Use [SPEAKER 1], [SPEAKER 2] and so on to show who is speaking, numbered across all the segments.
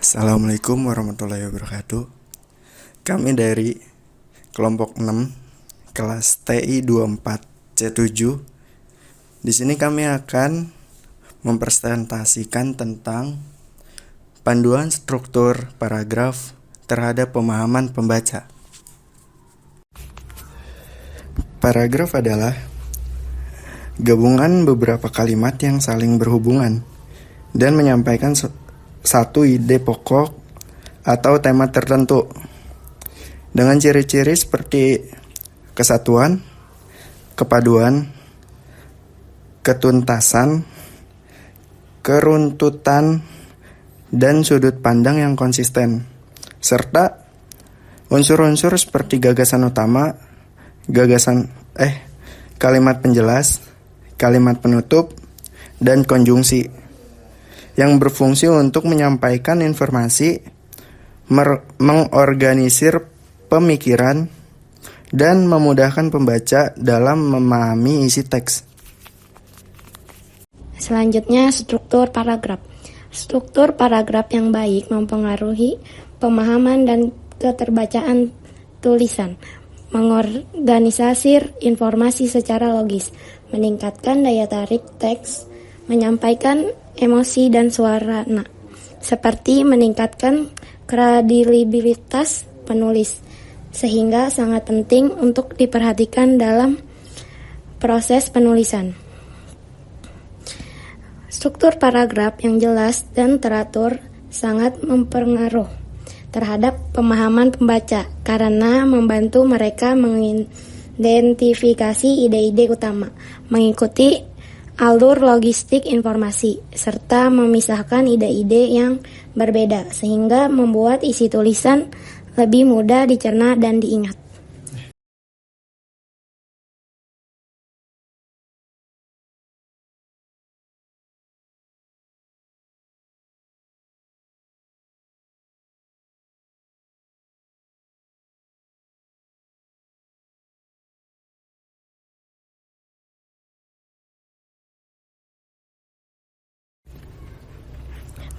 [SPEAKER 1] Assalamualaikum warahmatullahi wabarakatuh. Kami dari kelompok 6 kelas TI 24C7. Di sini kami akan mempresentasikan tentang panduan struktur paragraf terhadap pemahaman pembaca. Paragraf adalah gabungan beberapa kalimat yang saling berhubungan dan menyampaikan satu ide pokok atau tema tertentu dengan ciri-ciri seperti kesatuan, kepaduan, ketuntasan, keruntutan, dan sudut pandang yang konsisten, serta unsur-unsur seperti gagasan utama, kalimat penjelas, kalimat penutup, dan konjungsi yang berfungsi untuk menyampaikan informasi, mengorganisir pemikiran, dan memudahkan pembaca dalam memahami isi teks.
[SPEAKER 2] Selanjutnya, struktur paragraf. Struktur paragraf yang baik mempengaruhi pemahaman dan keterbacaan tulisan, mengorganisir informasi secara logis, meningkatkan daya tarik teks, menyampaikan emosi dan suara seperti meningkatkan kredibilitas penulis, sehingga sangat penting untuk diperhatikan dalam proses penulisan. Struktur paragraf yang jelas dan teratur sangat mempengaruhi terhadap pemahaman pembaca karena membantu mereka mengidentifikasi ide-ide utama, mengikuti alur logistik informasi, serta memisahkan ide-ide yang berbeda sehingga membuat isi tulisan lebih mudah dicerna dan diingat.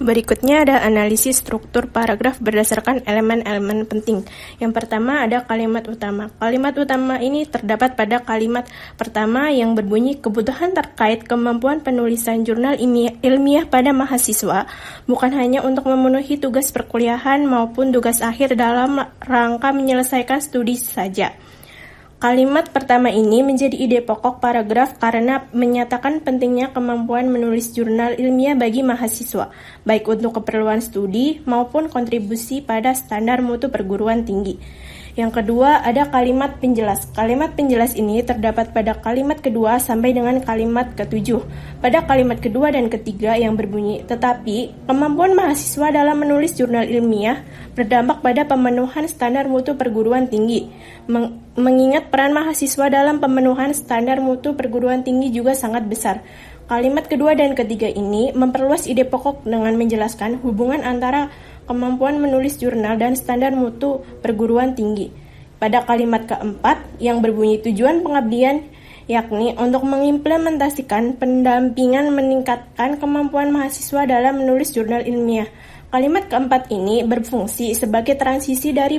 [SPEAKER 3] Berikutnya ada analisis struktur paragraf berdasarkan elemen-elemen penting. Yang pertama ada kalimat utama. Kalimat utama ini terdapat pada kalimat pertama yang berbunyi kebutuhan terkait kemampuan penulisan jurnal ilmiah pada mahasiswa bukan hanya untuk memenuhi tugas perkuliahan maupun tugas akhir dalam rangka menyelesaikan studi saja. Kalimat pertama ini menjadi ide pokok paragraf karena menyatakan pentingnya kemampuan menulis jurnal ilmiah bagi mahasiswa, baik untuk keperluan studi maupun kontribusi pada standar mutu perguruan tinggi. Yang kedua, ada kalimat penjelas. Kalimat penjelas ini terdapat pada kalimat kedua sampai dengan kalimat ketujuh. Pada kalimat kedua dan ketiga yang berbunyi, tetapi kemampuan mahasiswa dalam menulis jurnal ilmiah berdampak pada pemenuhan standar mutu perguruan tinggi. Mengingat peran mahasiswa dalam pemenuhan standar mutu perguruan tinggi juga sangat besar. Kalimat kedua dan ketiga ini memperluas ide pokok dengan menjelaskan hubungan antara kemampuan menulis jurnal dan standar mutu perguruan tinggi. Pada kalimat keempat yang berbunyi tujuan pengabdian yakni untuk mengimplementasikan pendampingan meningkatkan kemampuan mahasiswa dalam menulis jurnal ilmiah. Kalimat keempat ini berfungsi sebagai transisi dari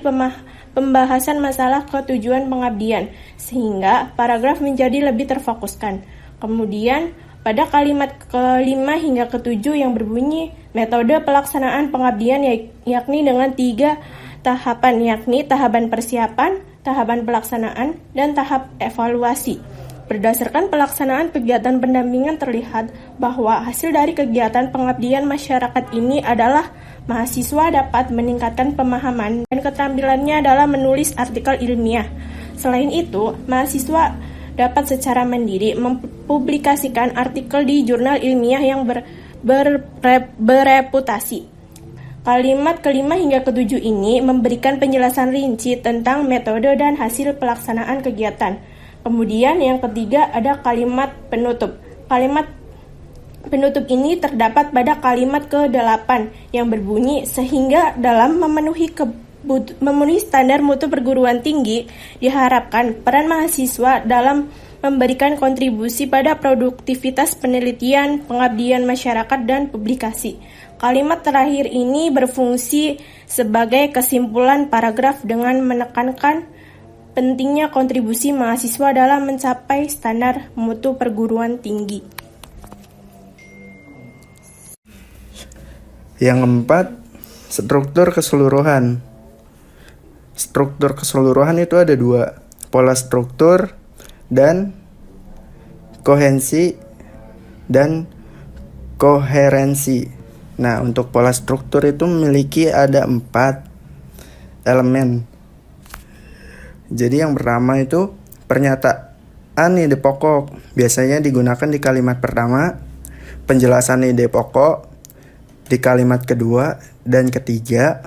[SPEAKER 3] pembahasan masalah ke tujuan pengabdian, sehingga paragraf menjadi lebih terfokuskan. Kemudian, pada kalimat kelima hingga ketujuh yang berbunyi metode pelaksanaan pengabdian yakni dengan 3 tahapan, yakni tahapan persiapan, tahapan pelaksanaan, dan tahap evaluasi. Berdasarkan pelaksanaan kegiatan pendampingan terlihat bahwa hasil dari kegiatan pengabdian masyarakat ini adalah mahasiswa dapat meningkatkan pemahaman dan keterampilannya dalam menulis artikel ilmiah. Selain itu, mahasiswa dapat secara mandiri mempublikasikan artikel di jurnal ilmiah yang bereputasi. Kalimat kelima hingga ketujuh ini memberikan penjelasan rinci tentang metode dan hasil pelaksanaan kegiatan. Kemudian yang ketiga ada kalimat penutup. Kalimat penutup ini terdapat pada kalimat ke-8 yang berbunyi sehingga dalam memenuhi standar mutu perguruan tinggi, diharapkan peran mahasiswa dalam memberikan kontribusi pada produktivitas penelitian, pengabdian masyarakat, dan publikasi. Kalimat terakhir ini berfungsi sebagai kesimpulan paragraf dengan menekankan pentingnya kontribusi mahasiswa dalam mencapai standar mutu perguruan tinggi.
[SPEAKER 1] Yang keempat, struktur keseluruhan. Struktur keseluruhan itu ada dua, pola struktur dan kohensi dan koherensi. Nah, untuk pola struktur itu memiliki ada 4 elemen. Jadi yang pertama itu pernyataan ide pokok. Biasanya digunakan di kalimat pertama, penjelasan ide pokok di kalimat kedua dan ketiga.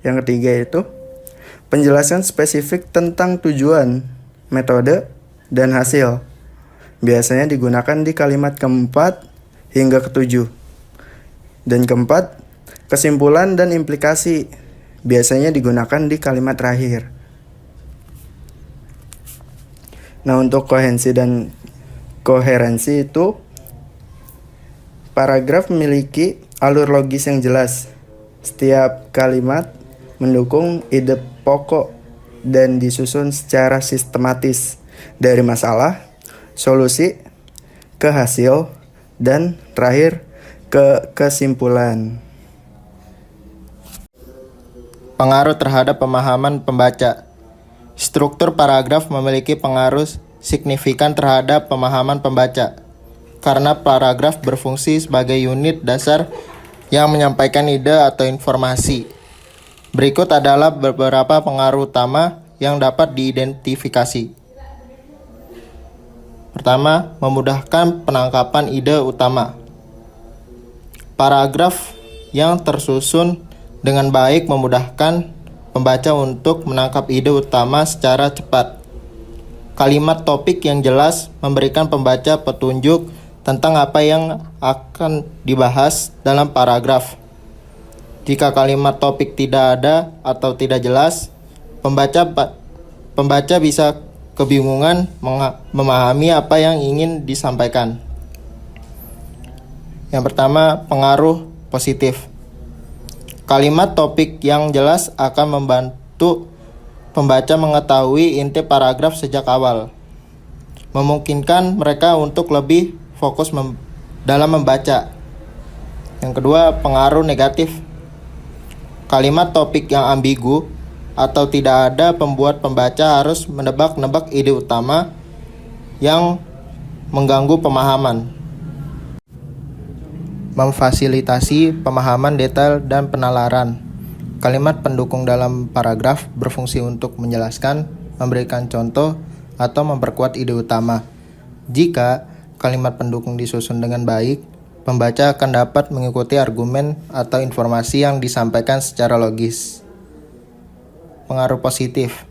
[SPEAKER 1] Yang ketiga itu penjelasan spesifik tentang tujuan, metode, dan hasil. Biasanya digunakan di kalimat keempat hingga ketujuh. Dan keempat, kesimpulan dan implikasi. Biasanya digunakan di kalimat terakhir. Nah, untuk kohensi dan koherensi itu, paragraf memiliki alur logis yang jelas. Setiap kalimat mendukung ide pokok dan disusun secara sistematis dari masalah, solusi, ke hasil, dan terakhir ke kesimpulan.
[SPEAKER 4] Pengaruh terhadap pemahaman pembaca. Struktur paragraf memiliki pengaruh signifikan terhadap pemahaman pembaca, karena paragraf berfungsi sebagai unit dasar yang menyampaikan ide atau informasi. Berikut adalah beberapa pengaruh utama yang dapat diidentifikasi. Pertama, memudahkan penangkapan ide utama. Paragraf yang tersusun dengan baik memudahkan pembaca untuk menangkap ide utama secara cepat. Kalimat topik yang jelas memberikan pembaca petunjuk tentang apa yang akan dibahas dalam paragraf. Jika kalimat topik tidak ada atau tidak jelas, pembaca bisa kebingungan memahami apa yang ingin disampaikan. Yang pertama, pengaruh positif. Kalimat topik yang jelas akan membantu pembaca mengetahui inti paragraf sejak awal, memungkinkan mereka untuk lebih fokus dalam membaca. Yang kedua, pengaruh negatif. Kalimat topik yang ambigu atau tidak ada membuat pembaca harus menebak-nebak ide utama yang mengganggu pemahaman. Memfasilitasi pemahaman detail dan penalaran. Kalimat pendukung dalam paragraf berfungsi untuk menjelaskan, memberikan contoh, atau memperkuat ide utama. Jika kalimat pendukung disusun dengan baik, pembaca akan dapat mengikuti argumen atau informasi yang disampaikan secara logis. Pengaruh positif.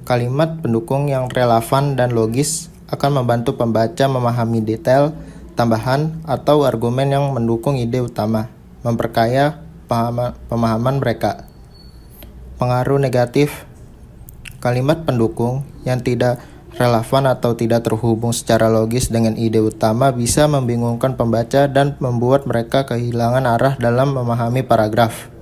[SPEAKER 4] Kalimat pendukung yang relevan dan logis akan membantu pembaca memahami detail, tambahan, atau argumen yang mendukung ide utama, memperkaya pemahaman mereka. Pengaruh negatif. Kalimat pendukung yang tidak relevan atau tidak terhubung secara logis dengan ide utama bisa membingungkan pembaca dan membuat mereka kehilangan arah dalam memahami paragraf.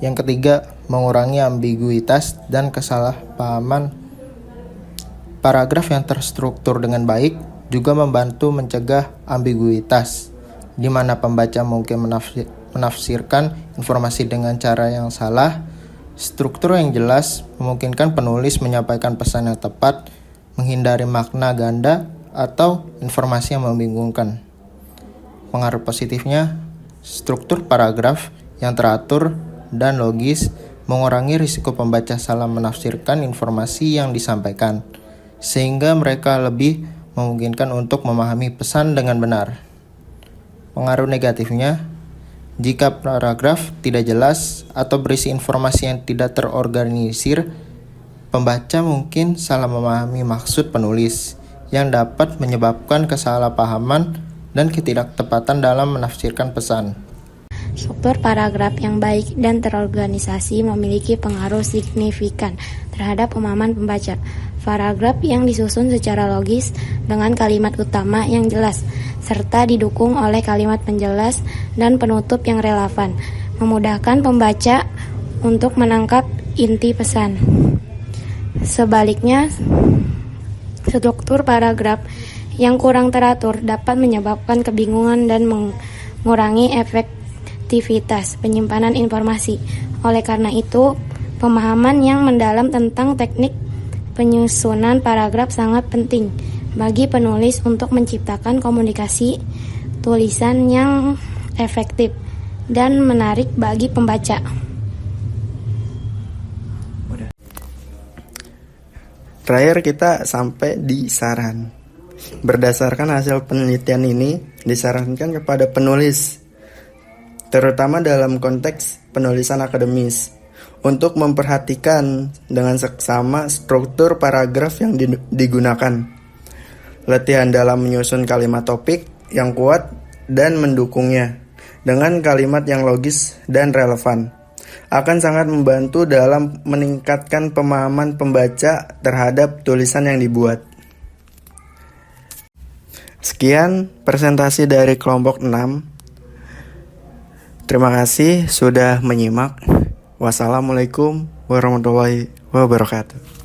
[SPEAKER 4] Yang ketiga, mengurangi ambiguitas dan kesalahpahaman. Paragraf yang terstruktur dengan baik juga membantu mencegah ambiguitas, di mana pembaca mungkin menafsirkan informasi dengan cara yang salah. Struktur yang jelas memungkinkan penulis menyampaikan pesan yang tepat, menghindari makna ganda atau informasi yang membingungkan. Pengaruh positifnya, struktur paragraf yang teratur dan logis mengurangi risiko pembaca salah menafsirkan informasi yang disampaikan, sehingga mereka lebih memungkinkan untuk memahami pesan dengan benar. Pengaruh negatifnya, jika paragraf tidak jelas atau berisi informasi yang tidak terorganisir, pembaca mungkin salah memahami maksud penulis, yang dapat menyebabkan kesalahpahaman dan ketidaktepatan dalam menafsirkan pesan.
[SPEAKER 2] Struktur paragraf yang baik dan terorganisasi memiliki pengaruh signifikan terhadap pemahaman pembaca. paragraf yang disusun secara logis dengan kalimat utama yang jelas, serta didukung oleh kalimat penjelas dan penutup yang relevan, memudahkan pembaca untuk menangkap inti pesan. Sebaliknya, struktur paragraf yang kurang teratur dapat menyebabkan kebingungan dan mengurangi efektivitas penyimpanan informasi. Oleh karena itu, pemahaman yang mendalam tentang teknik penyusunan paragraf sangat penting bagi penulis untuk menciptakan komunikasi tulisan yang efektif dan menarik bagi pembaca.
[SPEAKER 1] Terakhir kita sampai di saran. Berdasarkan hasil penelitian ini, disarankan kepada penulis, terutama dalam konteks penulisan akademis, untuk memperhatikan dengan seksama struktur paragraf yang digunakan. Latihan dalam menyusun kalimat topik yang kuat dan mendukungnya dengan kalimat yang logis dan relevan akan sangat membantu dalam meningkatkan pemahaman pembaca terhadap tulisan yang dibuat. Sekian presentasi dari kelompok 6. Terima kasih sudah menyimak. Wassalamualaikum warahmatullahi wabarakatuh.